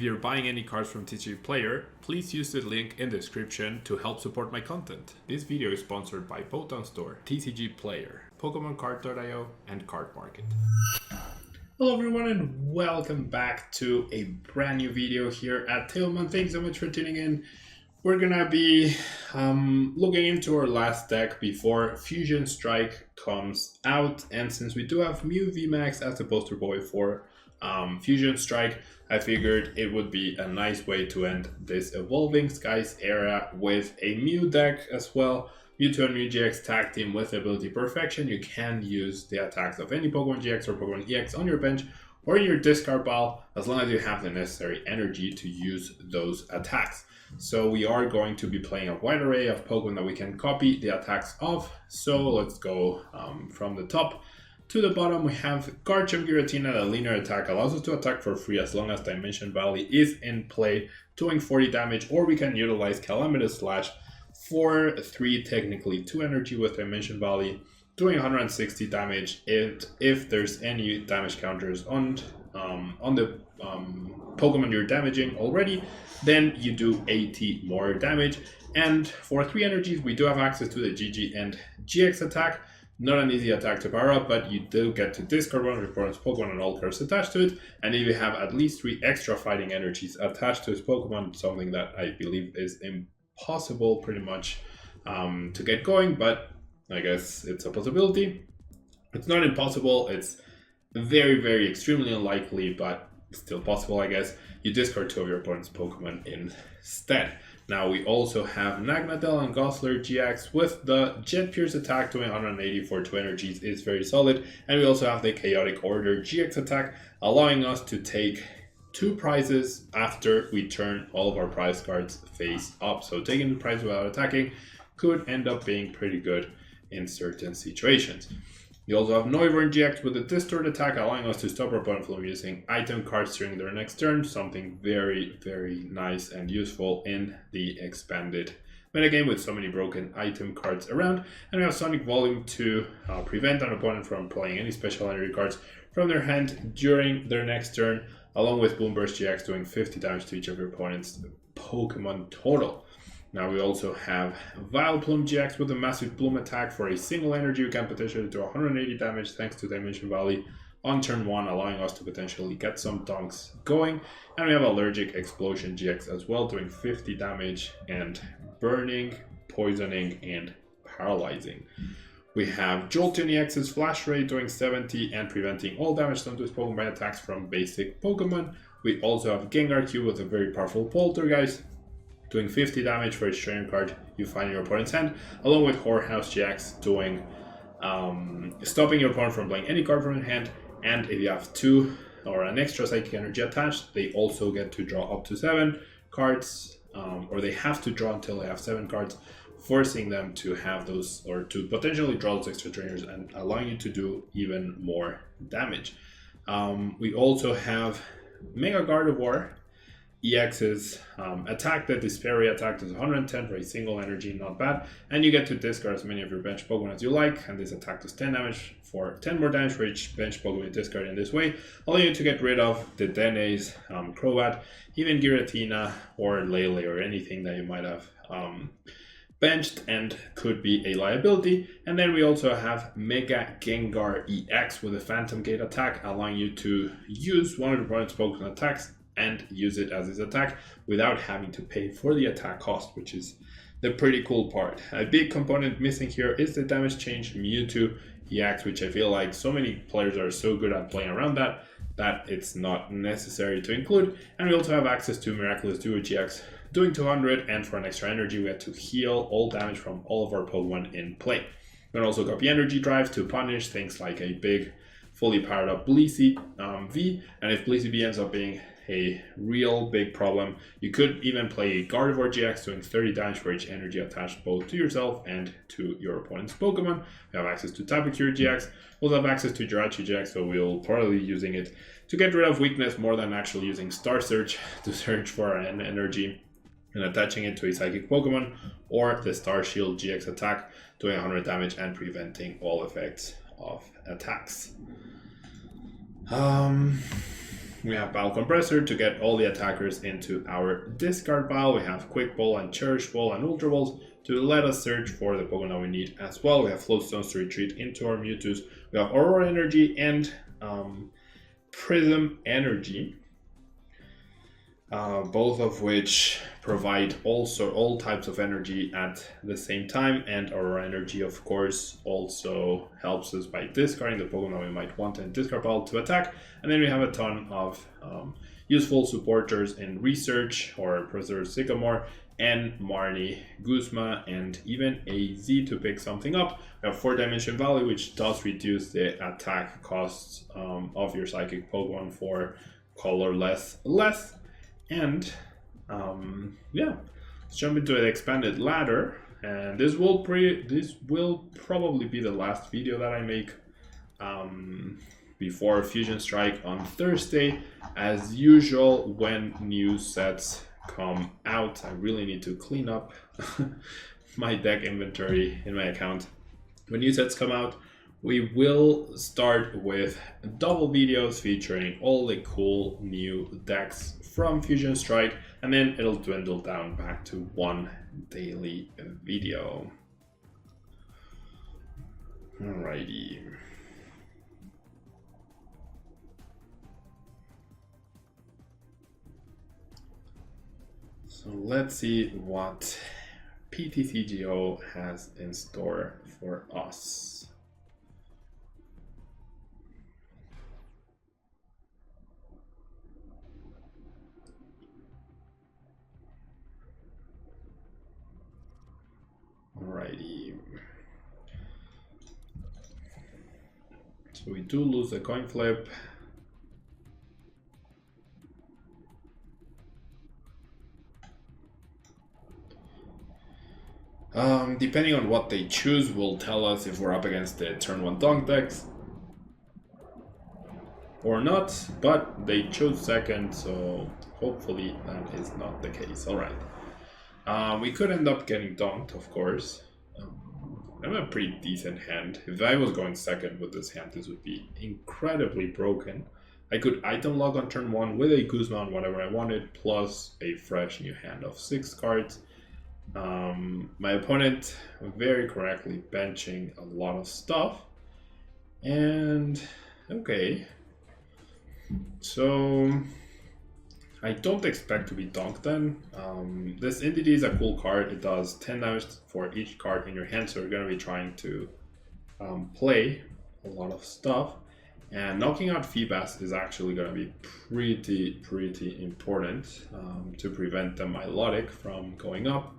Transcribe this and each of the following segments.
you're buying any cards from TCG Player, please use the link in the description to help support my content. This video is sponsored by Pokemon Store, TCG Player, PokemonCard.io, and Card Market. Hello everyone and welcome back to a brand new video here at Tailman. Thanks so much for tuning in. We're gonna be looking into our last deck before Fusion Strike comes out, and since we do have MEWTWO Max as the poster boy for Fusion Strike, I figured it would be a nice way to end this Evolving Skies era with a Mew deck as well. MEWTWO and MEW GX tag team with ability perfection. You can use the attacks of any Pokemon GX or Pokemon EX on your bench or in your discard pile as long as you have the necessary energy to use those attacks. So we are going to be playing a wide array of Pokemon that we can copy the attacks of. So let's go from the top to the bottom. We have Garchomp Giratina. The linear attack allows us to attack for free as long as Dimension Valley is in play, doing 40 damage, or we can utilize Calamitous Slash for 3, technically 2 energy with Dimension Valley, doing 160 damage. If there's any damage counters on the Pokemon you're damaging already, then you do 80 more damage. And for 3 energies, we do have access to the GG and GX attack. Not an easy attack to power up, but you do get to discard one of your opponent's Pokemon and all cards attached to it. And if you have at least 3 extra fighting energies attached to his Pokemon, something that I believe is impossible pretty much to get going, but I guess it's a possibility. It's not impossible, it's very, very extremely unlikely, but still possible, I guess. You discard 2 of your opponent's Pokemon instead. Now we also have Naganadel and Gosler GX with the Jet Pierce attack, doing 180 for 2 energies is very solid. And we also have the Chaotic Order GX attack, allowing us to take 2 prizes after we turn all of our prize cards face up. So taking the prize without attacking could end up being pretty good in certain situations. You also have Noivern GX with the Distort attack, allowing us to stop our opponent from using item cards during their next turn. Something very, very nice and useful in the expanded metagame with so many broken item cards around. And we have Sonic Volume to prevent an opponent from playing any special energy cards from their hand during their next turn, along with Boomburst GX doing 50 damage to each of your opponent's Pokemon total. Now we also have Vileplume GX with a massive Plume attack. For a single energy, you can potentially do 180 damage thanks to Dimension Valley on turn 1, allowing us to potentially get some dunks going. And we have Allergic Explosion GX as well, doing 50 damage and burning, poisoning, and paralyzing. We have Jolteon EX's Flash Ray doing 70 and preventing all damage done to his Pokemon by attacks from basic Pokemon. We also have Gengar Q with a very powerful Poltergeist, doing 50 damage for each training card you find in your opponent's hand, along with Whorehouse GX doing stopping your opponent from playing any card from your hand. And if you have 2 or an extra Psychic Energy attached, they also get to draw up to 7 cards, or they have to draw until they have 7 cards, forcing them to have those, or to potentially draw those extra trainers and allowing you to do even more damage. We also have Mega Gardevoir EX's attack. The Despairy attack is 110 for a single energy, not bad. And you get to discard as many of your bench Pokemon as you like, and this attack does 10 damage for 10 more damage for each bench Pokemon you discard in this way, allowing you to get rid of the Dene's, Crobat, even Giratina or Lele or anything that you might have benched and could be a liability. And then we also have Mega Gengar EX with a Phantom Gate attack, allowing you to use one of the opponent's Pokemon attacks and use it as his attack without having to pay for the attack cost, which is the pretty cool part. A big component missing here is the damage change MEWTWO EX, which I feel like so many players are so good at playing around that it's not necessary to include. And we also have access to Miraculous Duo GX doing 200, and for an extra energy we have to heal all damage from all of our Pokemon in play. We can also copy energy drives to punish things like a big fully powered up Blissey V, and if Blissey V ends up being a real big problem, you could even play Gardevoir GX doing 30 damage for each energy attached both to yourself and to your opponent's Pokemon. We have access to Tapu Cure GX, we'll have access to Jirachi GX, so we'll probably be using it to get rid of weakness more than actually using Star Search to search for an energy and attaching it to a Psychic Pokemon, or the Star Shield GX attack doing 100 damage and preventing all effects of attacks. We have Pile Compressor to get all the attackers into our discard pile. We have Quick Ball and Cherish Ball and Ultra Balls to let us search for the Pokemon we need as well. We have Floatstones to retreat into our Mewtwo's. We have Aurora Energy and Prism Energy. Both of which provide also all types of energy at the same time, and Aurora Energy of course also helps us by discarding the Pokemon we might want in discard pile to attack. And then we have a ton of useful supporters in Research or Preserve Sycamore and Marnie, Guzma, and even AZ to pick something up. We have 4-Dimension Valley, which does reduce the attack costs of your Psychic Pokemon for colorless less. And yeah, let's jump into the expanded ladder, and this will probably be the last video that I make before Fusion Strike on Thursday. As usual, when new sets come out, I really need to clean up my deck inventory in my account. When new sets come out, we will start with double videos featuring all the cool new decks from Fusion Strike, and then it'll dwindle down back to one daily video. Alrighty. So let's see what PTCGO has in store for us. Alrighty. So we do lose the coin flip. Depending on what they choose will tell us if we're up against the turn 1 donk decks or not, but they chose second, so hopefully that is not the case. Alright. We could end up getting donked, of course. I have a pretty decent hand. If I was going second with this hand, this would be incredibly broken. I could item log on turn 1 with a Guzma on whatever I wanted, plus a fresh new hand of 6 cards. My opponent very correctly benching a lot of stuff. And okay. So I don't expect to be donked then. This Entity is a cool card. It does 10 damage for each card in your hand, so we're going to be trying to play a lot of stuff. And knocking out Feebas is actually going to be pretty important to prevent the Melotic from going up.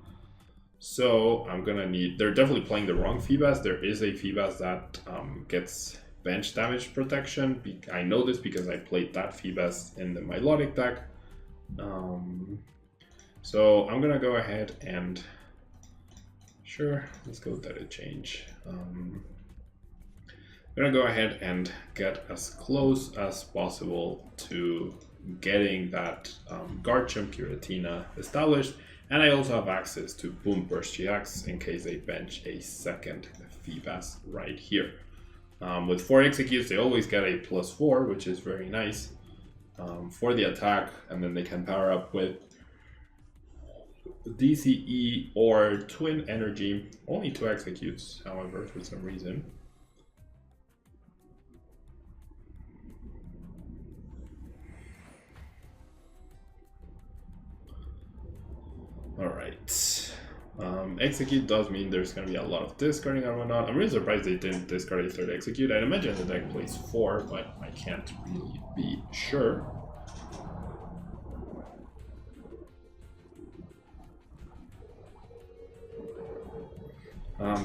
So I'm going to need... They're definitely playing the wrong Feebas. There is a Feebas that gets bench damage protection. I know this because I played that Feebas in the Melotic deck. So I'm gonna go ahead and let's go data change. I'm gonna go ahead and get as close as possible to getting that Garchomp Giratina established, and I also have access to Boom Burst GX in case they bench a second Feebas right here. With 4 executes, they always get a +4, which is very nice. For the attack, and then they can power up with DCE or Twin Energy. Only 2 executes, however, for some reason. Alright. Execute does mean there's going to be a lot of discarding and whatnot. I'm really surprised they didn't discard a 3rd execute. I'd imagine the deck plays 4, but I can't really be sure.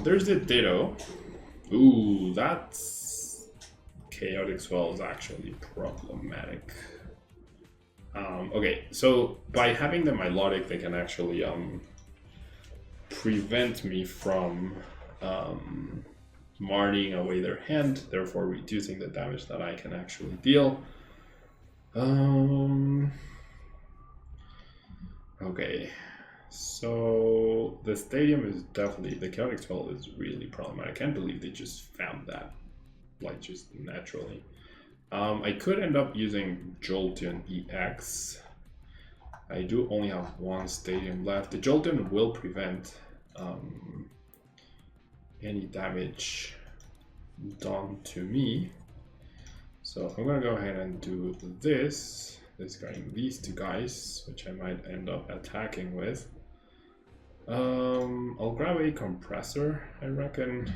There's the Ditto. Ooh, that's... Chaotic Swell is actually problematic. Okay, so by having the Melotic, they can actually prevent me from marning away their hand, therefore reducing the damage that I can actually deal. Okay, so the stadium is definitely, the Chaotic Spell is really problematic. I can't believe they just found that, like, just naturally. I could end up using Jolteon EX. I do only have one stadium left. The Jolteon will prevent any damage done to me. So I'm gonna go ahead and do this. Discarding these two guys, which I might end up attacking with. I'll grab a compressor, I reckon.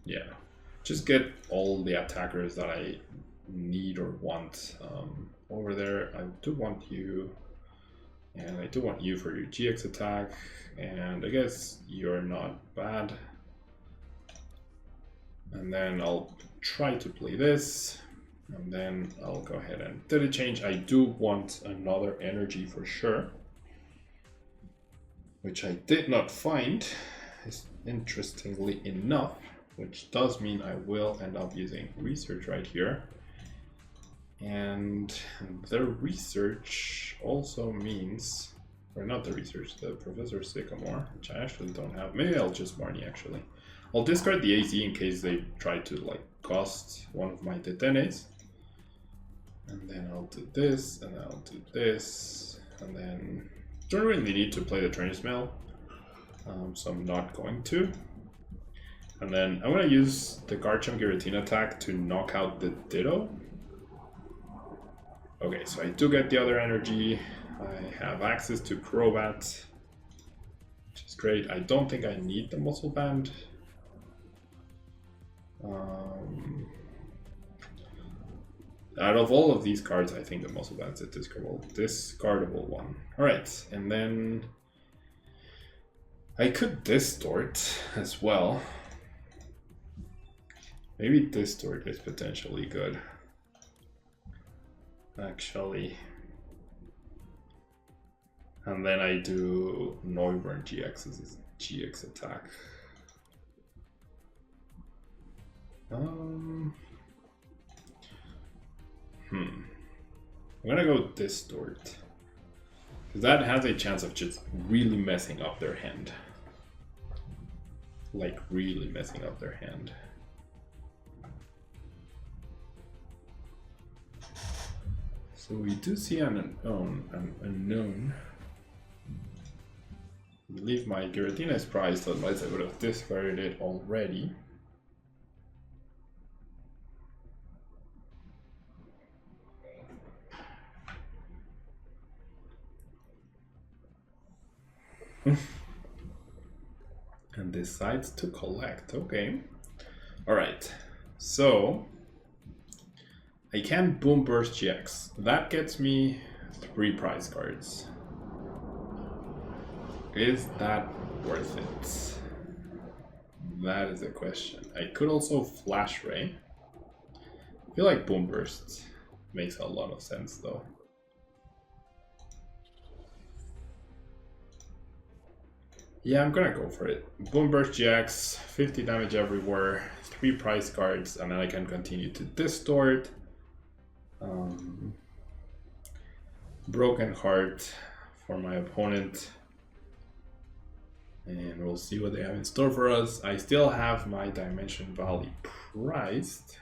Yeah, just get all the attackers that I need or want over there. I do want you, and I do want you for your GX attack, and I guess you're not bad. And then I'll try to play this, and then I'll go ahead and do the change. I do want another energy for sure, which I did not find, interestingly enough, which does mean I will end up using research right here. And the research also means, or not the research, the Professor Sycamore, which I actually don't have. Maybe I'll just Marnie actually. I'll discard the AZ in case they try to like cost one of my Detenes. And then I'll do this, and then I'll do this, and then don't really need to play the Trainer Smell, so I'm not going to. And then I'm gonna use the Garchomp Giratina attack to knock out the Ditto. Okay, so I do get the other energy. I have access to Crobat, which is great. I don't think I need the Muscle Band. Out of all of these cards, I think the Muscle Band's a discardable one. Alright, and then I could Distort as well. Maybe Distort is potentially good, actually. And then I do Noivern GX as his GX attack. I'm gonna go Distort, because that has a chance of just really messing up their hand. Like, really messing up their hand. So we do see an unknown. I believe my Giratina is prized, otherwise I would have discarded it already. And decides to collect. Okay. Alright. So I can Boom Burst GX. That gets me 3 prize cards. Is that worth it? That is a question. I could also Flash Ray. I feel like Boom Burst makes a lot of sense though. Yeah, I'm gonna go for it. Boom Burst GX, 50 damage everywhere, 3 prize cards, and then I can continue to Distort. Broken Heart for my opponent. And we'll see what they have in store for us. I still have my Dimension Valley prized.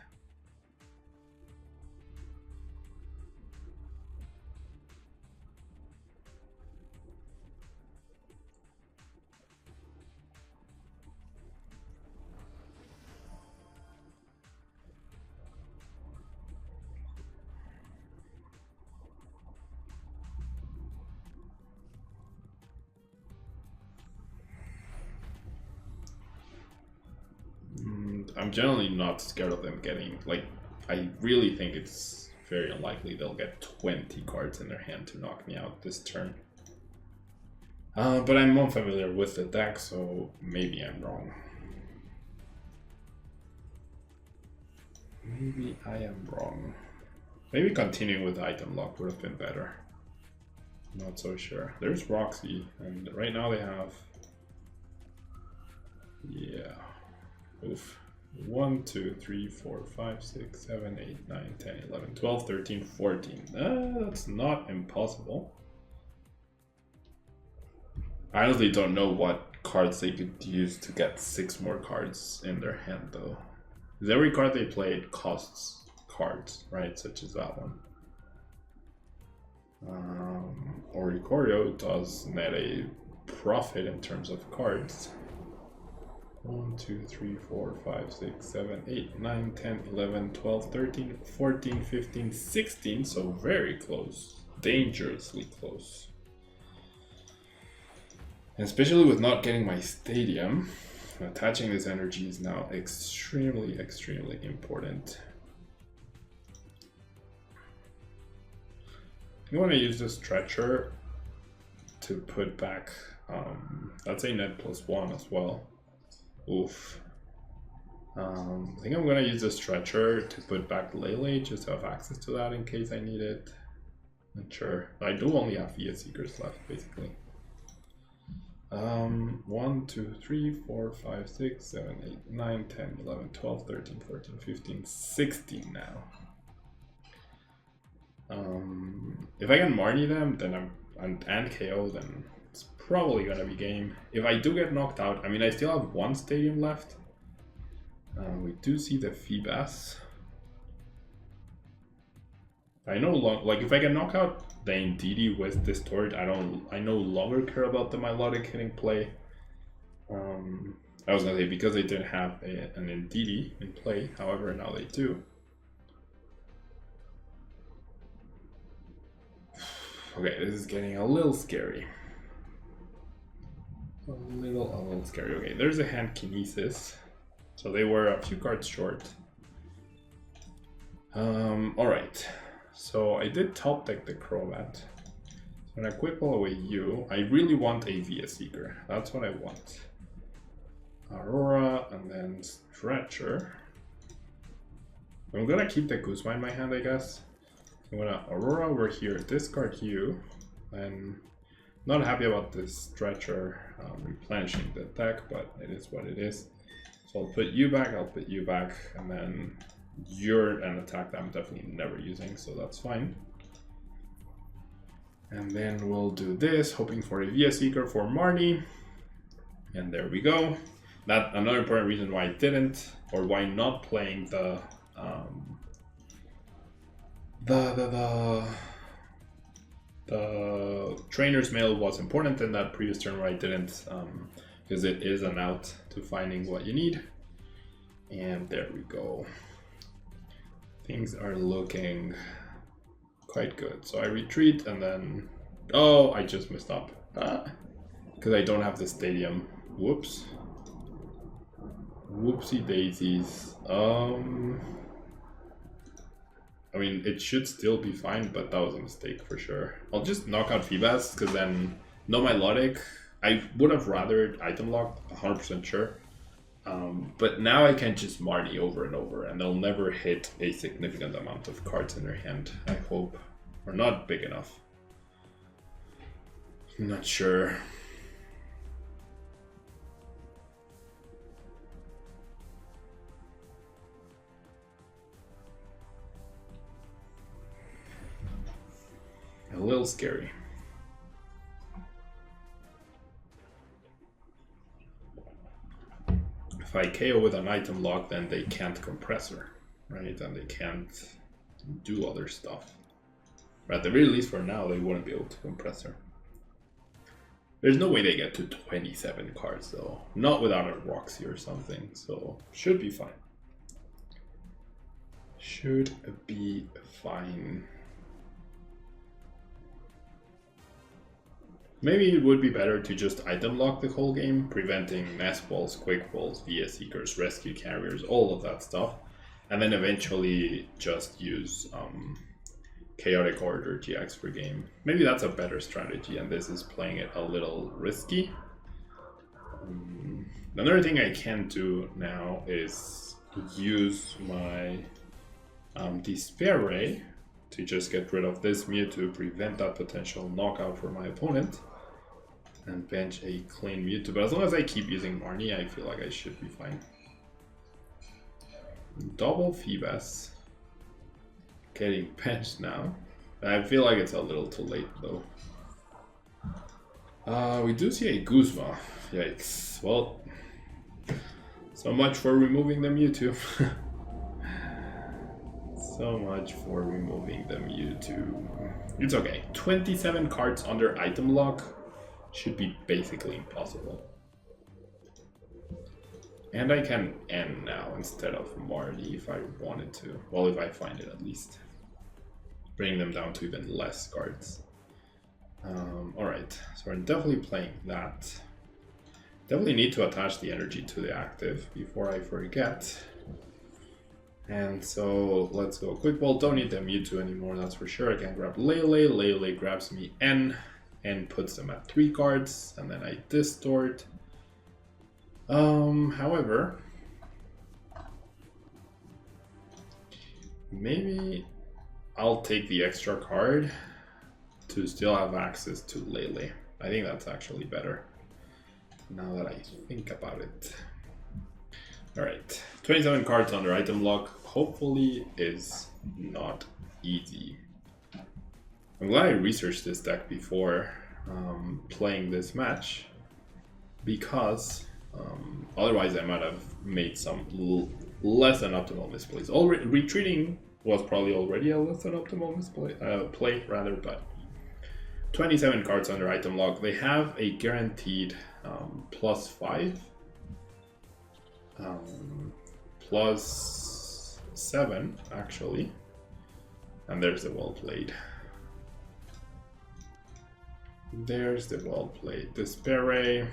I'm generally not scared of them getting, like, I really think it's very unlikely they'll get 20 cards in their hand to knock me out this turn. But I'm unfamiliar with the deck, so maybe I'm wrong. Maybe I am wrong. Maybe continuing with item lock would have been better. Not so sure. There's Roxy, and right now they have... Yeah. Oof. 1, 2, 3, 4, 5, 6, 7, 8, 9, 10, 11, 12, 13, 14. That's not impossible. I honestly don't know what cards they could use to get 6 more cards in their hand though. Because every card they played costs cards, right? Such as that one. Oricorio does net a profit in terms of cards. 1, 2, 3, 4, 5, 6, 7, 8, 9, 10, 11, 12, 13, 14, 15, 16. So very close. Dangerously close. And especially with not getting my stadium, attaching this energy is now extremely, extremely important. You want to use the stretcher to put back, that's a net +1 as well. Oof. I think I'm gonna use the stretcher to put back Lele, just to have access to that in case I need it. Not sure. I do only have VS Seekers left, basically. 1, 2, 3, 4, 5, 6, 7, 8, 9, 10, 11, 12, 13, 14, 15, 16 now. If I can Marnie them, then and KO, then it's probably gonna be game. If I do get knocked out, I mean, I still have one stadium left. We do see the Feebas. I know, like, if I can knock out the Indeedee with Distort, I no longer care about the Melotic hitting play. I was gonna say, because they didn't have an Indeedee in play, however, now they do. Okay, this is getting a little scary. A little scary. Okay, there's a hand Kinesis. So they were a few cards short. Alright. So I did top deck the Crobat. So when I quibble away you, I really want a VS Seeker. That's what I want. Aurora and then Stretcher. I'm gonna keep the Guzma in my hand, I guess. I'm gonna Aurora over here, discard you, and not happy about this Stretcher replenishing the deck, but it is what it is. So I'll put you back, and then you're an attack that I'm definitely never using, so that's fine. And then we'll do this, hoping for a VS Seeker for Marnie. And there we go. That another important reason why I didn't, or why not playing the Trainer's Mail was important in that previous turn where I didn't, because it is an out to finding what you need. And there we go. Things are looking quite good. So I retreat and then, oh, I just messed up because I don't have the stadium. Whoops. Whoopsie daisies. I mean, it should still be fine, but that was a mistake for sure. I'll just knock out Feebas, because then no Melotic. I would have rather item locked, 100% sure. But now I can just Marnie over and over, and they'll never hit a significant amount of cards in their hand, I hope. Or not big enough. I'm not sure. A little scary. If I KO with an item lock, then they can't compressor, right? And they can't do other stuff. But at the very least for now, they wouldn't be able to compressor. There's no way they get to 27 cards though. Not without a Roxy or something, so should be fine. Should be fine. Maybe it would be better to just item lock the whole game, preventing Nest Balls, Quick Balls, VS Seekers, Rescue Carriers, all of that stuff. And then eventually just use Chaotic Order GX per game. Maybe that's a better strategy, and this is playing it a little risky. Another thing I can do now is use my Despair Ray to just get rid of this Mew to prevent that potential knockout for my opponent. And bench a clean Mewtwo, but as long as I keep using Marnie, I feel like I should be fine. Double Feebas. Getting benched now. I feel like it's a little too late though. We do see a Guzma. Yikes. Well, so much for removing the Mewtwo. So much for removing the Mewtwo. It's okay. 27 cards under item lock should be basically impossible. And I can end now instead of Marty if I wanted to. Well, if I find it at least. Bring them down to even less cards. Alright, so we're definitely playing that. Definitely need to attach the energy to the active before I forget. And so let's go quick. Well, don't need the Mewtwo anymore, that's for sure. I can grab Lele. Lele grabs me N and puts them at 3 cards, and then I distort. However, maybe I'll take the extra card to still have access to Lele. I think that's actually better now that I think about it. Alright, 27 cards under item lock hopefully is not easy. I'm glad I researched this deck before playing this match, because otherwise I might have made some less than optimal misplays. Retreating was probably already a less than optimal play rather, but 27 cards under item lock. They have a guaranteed +5, +7 actually, and there's the well played. There's the well played Despair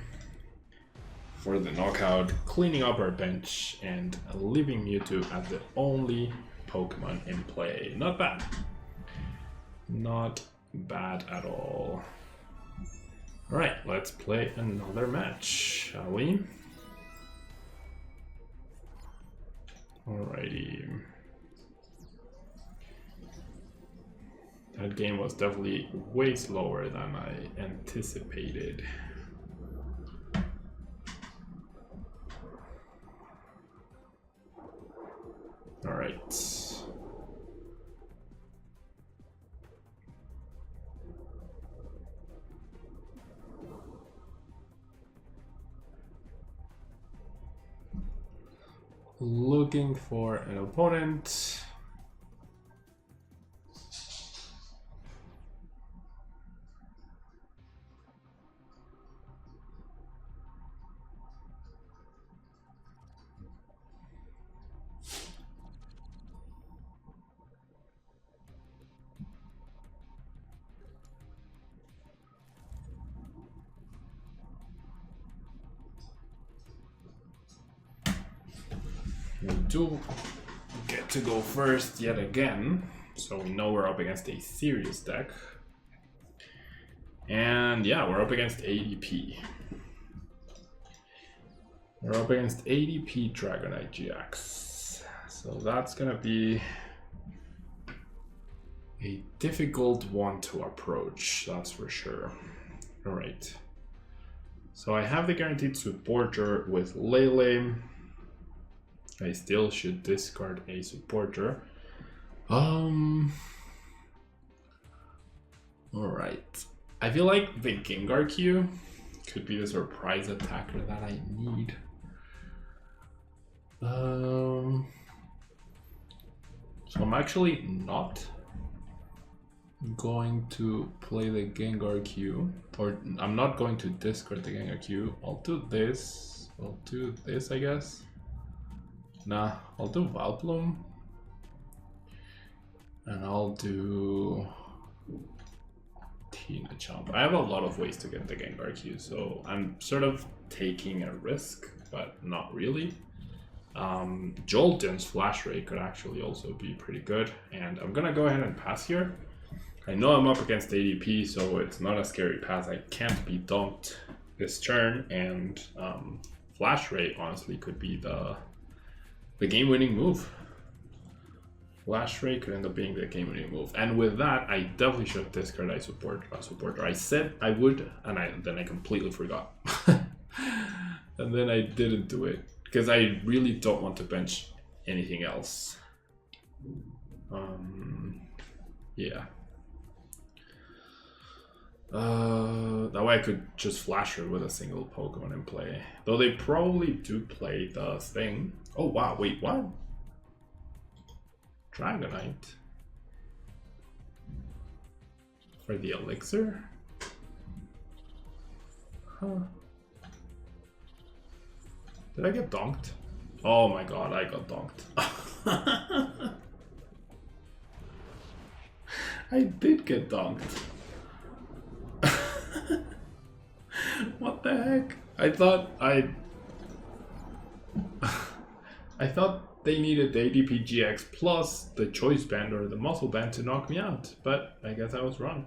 for the knockout, cleaning up our bench and leaving Mewtwo as the only Pokemon in play. Not bad. Not bad at all. Alright, let's play another match, shall we? Alrighty. That game was definitely way slower than I anticipated. Alright. Looking for an opponent. We do get to go first yet again, so we know we're up against a serious deck. And yeah, we're up against ADP. We're up against ADP Dragonite GX. So that's gonna be a difficult one to approach, that's for sure. Alright. So I have the guaranteed supporter with Lele. I still should discard a supporter. Alright. I feel like the Gengar Q could be the surprise attacker that I need. So I'm actually not going to play the Gengar Q, or I'm not going to discard the Gengar Q. I'll do this. I'll do this, I guess. Nah, I'll do Vileplume. And I'll do Tina Chomp. I have a lot of ways to get the Gengar Q, so I'm sort of taking a risk, but not really. Jolteon's Flash Ray could actually also be pretty good, and I'm gonna go ahead and pass here. I know I'm up against ADP, so it's not a scary pass. I can't be dumped this turn, and Flash Ray honestly could be the game-winning move. Flash Ray could end up being the game-winning move, and with that, I definitely should discard a supporter. I said I would, and then I completely forgot, and then I didn't do it because I really don't want to bench anything else. Yeah. That way I could just Flash Ray with a single Pokemon in play. Though they probably do play the thing. Oh wow, wait, what? Dragonite for the elixir? Huh. Did I get donked? Oh my god, I got donked. I did get donked. What the heck? I thought they needed the ADP GX plus the choice band or the muscle band to knock me out, but I guess I was wrong.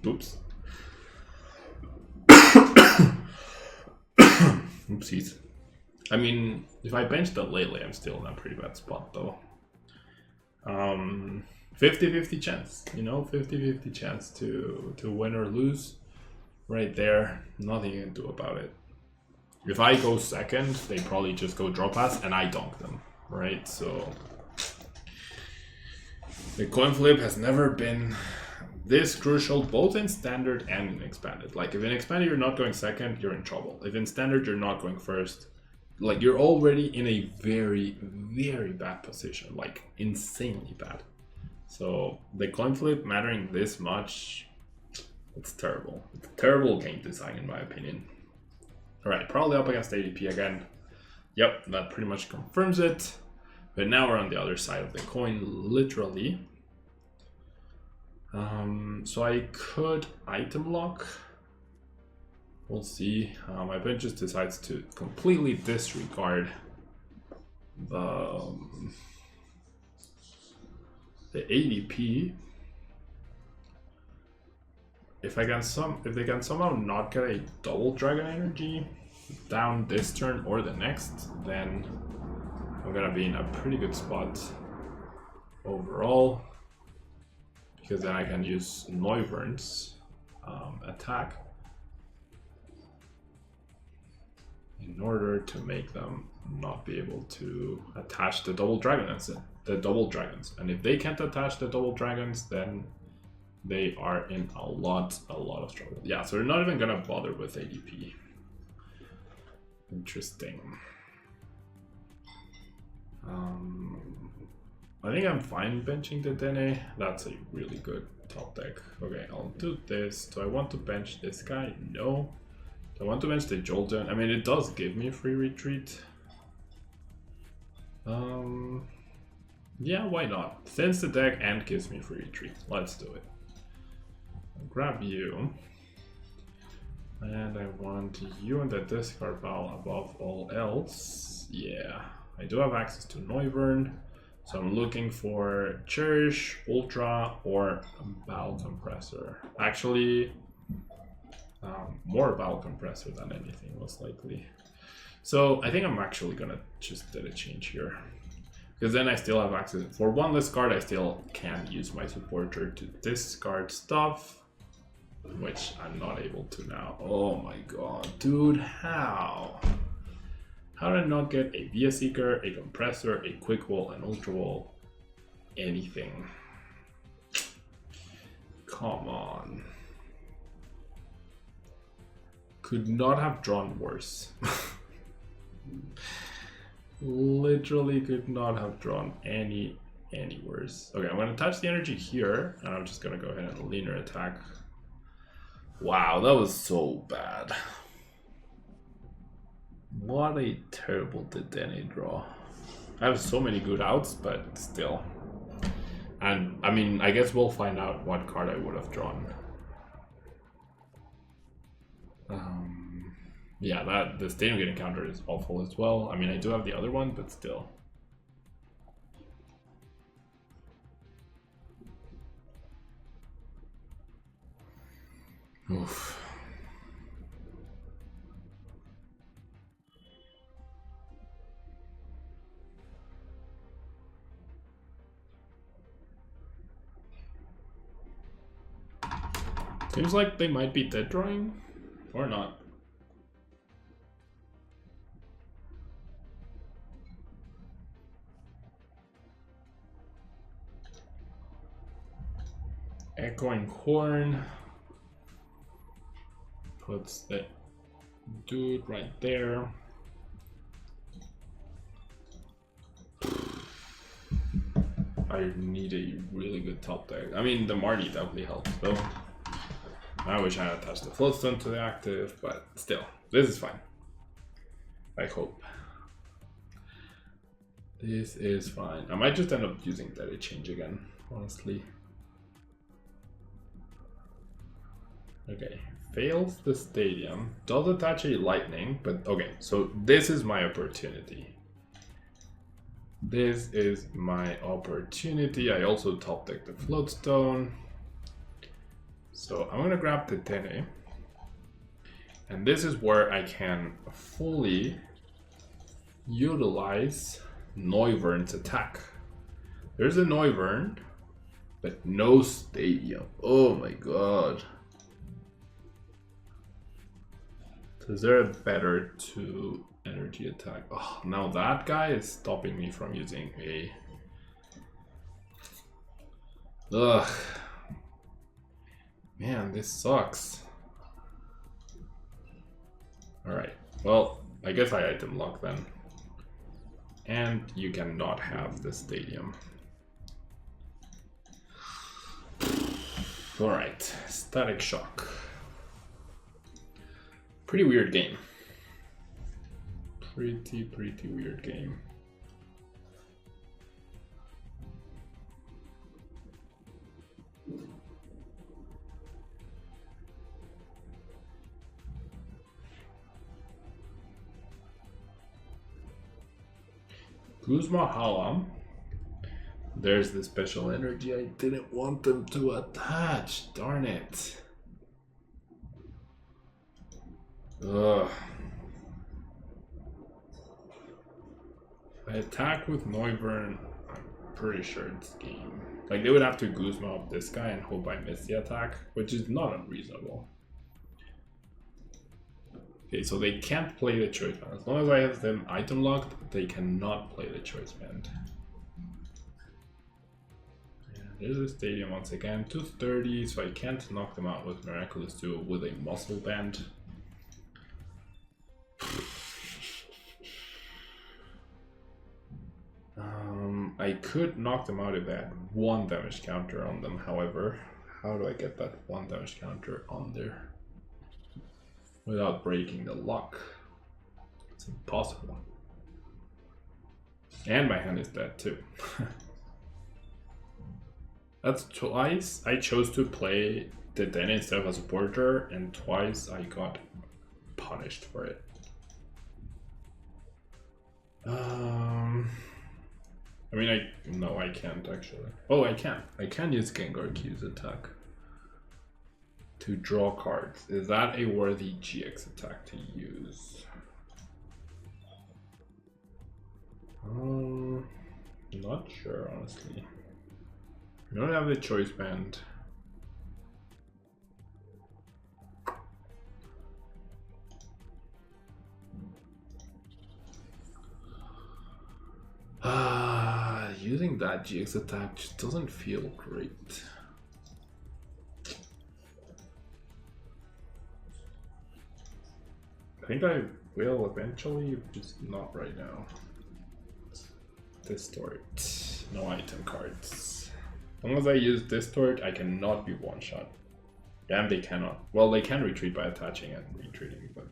Oops. Oopsies. I mean, if I benched that lately, I'm still in a pretty bad spot though. 50-50 chance, you know, 50-50 chance to win or lose. Right there, nothing you can do about it. If I go second, they probably just go draw pass and I donk them, right? So the coin flip has never been this crucial, both in standard and in expanded. Like if in expanded you're not going second, you're in trouble. If in standard you're not going first, like you're already in a very, very bad position, like insanely bad. So the coin flip mattering this much, it's terrible. It's terrible game design in my opinion. Alright, probably up against ADP again. Yep, that pretty much confirms it. But now we're on the other side of the coin, literally. So I could item lock. We'll see. My bench just decides to completely disregard the ADP. If they can somehow not get a double dragon energy down this turn or the next, then I'm gonna be in a pretty good spot overall, because then I can use Noivern's attack in order to make them not be able to attach the double dragons. And if they can't attach the double dragons, then they are in a lot of trouble. Yeah, so they're not even gonna bother with ADP. Interesting. I think I'm fine benching the Dene. That's a really good top deck. Okay, I'll do this. Do I want to bench this guy? No. Do I want to bench the Jolteon? I mean, it does give me a free retreat. Yeah, why not? Thins the deck and gives me free retreat. Let's do it. I'll grab you. And I want you in the discard pile above all else. Yeah, I do have access to Noivern. So I'm looking for Cherish, Ultra, or Bowel Compressor. Actually, more Bowel Compressor than anything, most likely. So I think I'm actually gonna just do a change here. Because then I still have access. For one less card, I still can use my supporter to discard stuff, which I'm not able to now. Oh my god, dude, how? How did I not get a Via Seeker, a Compressor, a Quick Wall, an Ultra Wall, anything? Come on. Could not have drawn worse. Literally could not have drawn any worse. Okay, I'm gonna touch the energy here, and I'm just gonna go ahead and linear attack. Wow, that was so bad. What a terrible Dedenne draw. I have so many good outs, but still. And I mean, I guess we'll find out what card I would have drawn. Yeah, the Stadium Gate encounter is awful as well. I mean, I do have the other one, but still. Oof. Seems like they might be dead drawing, or not. Echoing Horn puts the dude right there. I need a really good top deck. I mean, the Marty definitely helps though. I wish I had attached the Floatstone to the active, but still, this is fine. I hope. This is fine. I might just end up using that change again, honestly. Okay, fails the stadium, does attach a lightning, but okay, so this is my opportunity. This is my opportunity. I also top deck the Floatstone. So I'm gonna grab the Tene. And this is where I can fully utilize Noivern's attack. There's a Noivern, but no stadium. Oh my god. So is there a better 2 energy attack? Oh, now that guy is stopping me from using a... Ugh. Man, this sucks. Alright, well, I guess I item lock then. And you cannot have the stadium. Alright, Static Shock. Pretty weird game. Pretty weird game. Guzma Halam. There's the special energy I didn't want them to attach. Darn it. Ugh. If I attack with Noivern, I'm pretty sure it's game. Like, they would have to Guzma up this guy and hope I miss the attack, which is not unreasonable. Okay, so they can't play the choice band. As long as I have them item locked, they cannot play the choice band. And there's a stadium once again, 230, so I can't knock them out with Miraculous Duo with a muscle band. I could knock them out if they had 1 damage counter on them, however. How do I get that 1 damage counter on there without breaking the lock? It's impossible. And my hand is dead too. That's twice I chose to play the Den instead of a supporter, and twice I got punished for it. I mean, no, I can't actually. Oh, I can. I can use Gengar Q's attack to draw cards. Is that a worthy GX attack to use? Not sure, honestly. I don't have the choice band. Using that GX attack just doesn't feel great. I think I will eventually, just not right now. Distort. No item cards. As long as I use Distort, I cannot be one-shot. Damn, they cannot. Well, they can retreat by attaching and retreating, but...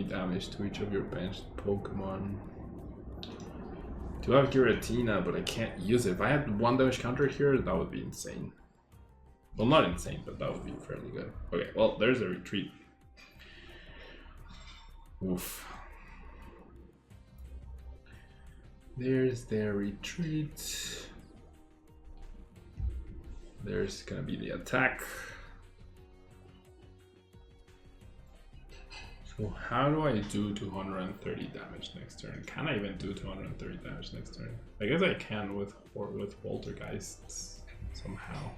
damage to each of your benched Pokemon. Do have Giratina, but I can't use it. If I had 1 damage counter here, that would be insane. Well, not insane, but that would be fairly good. Okay, well, there's a retreat. Oof. There's their retreat. There's gonna be the attack. So how do I do 230 damage next turn? Can I even do 230 damage next turn? I guess I can with Poltergeists somehow.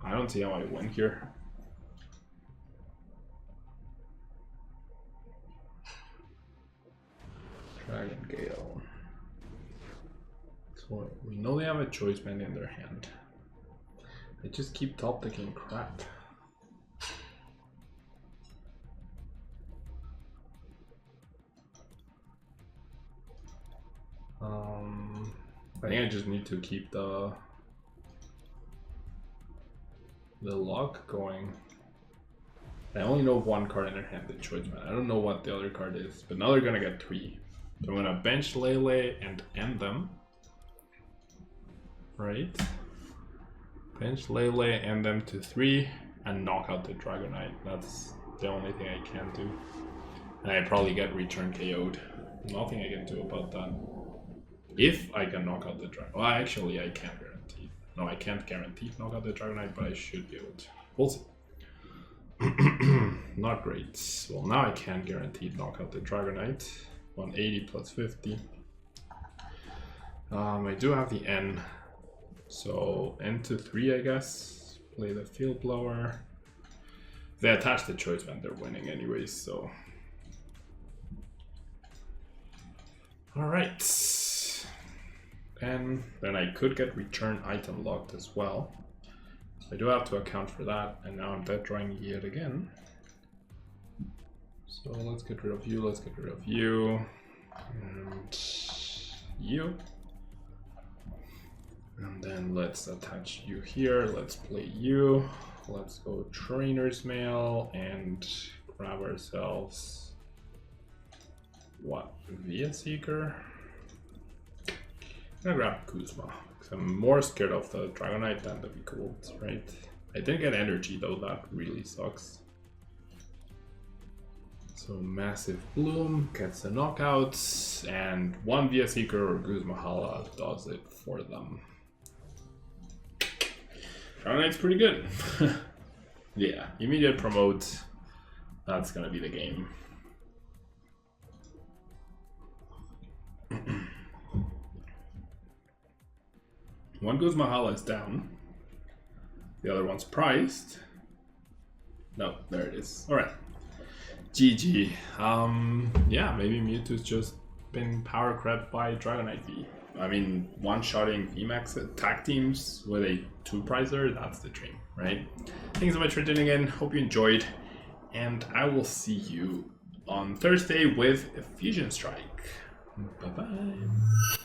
I don't see how I win here. Dragon Gale. So we know they have a choice band in their hand. They just keep top decking crap. I think I just need to keep the lock going. I only know one card in their hand, the choice man. I don't know what the other card is, but now they're gonna get 3. So I'm gonna bench Lele and end them. Right? Bench Lele, end them to 3, and knock out the Dragonite. That's the only thing I can do. And I probably get return KO'd. Nothing I can do about that. If I can knock out the Dragonite. Well, actually, I can't guarantee. No, I can't guarantee knock out the Dragonite, but I should be able to. We'll see. Not great. Well, now I can guarantee knock out the Dragonite. 180 plus 50. I do have the N. So N to 3, I guess. Play the Field Blower. If they attach the choice band, they're winning anyways, so. Alright. And then I could get return item locked as well. I do have to account for that, and now I'm dead drawing yet again. So let's get rid of you, let's get rid of you. And you. And then let's attach you here, let's play you. Let's go Trainer's Mail and grab ourselves, what, Via Seeker? I'm gonna grab Kuzma, because I'm more scared of the Dragonite than the Gold, right? I didn't get energy though, that really sucks. So Massive Bloom gets the knockouts, and one Via Seeker or Guzmahala does it for them. Dragonite's pretty good. Yeah, immediate promote. That's gonna be the game. One Guzmahala is down. The other one's priced. No, there it is. Alright. GG. Yeah, maybe Mewtwo's just been power crept by Dragonite V. I mean, one-shotting VMAX attack teams with a 2-prizer, that's the dream, right? Thanks so much for tuning in, hope you enjoyed, and I will see you on Thursday with Fusion Strike. Bye-bye.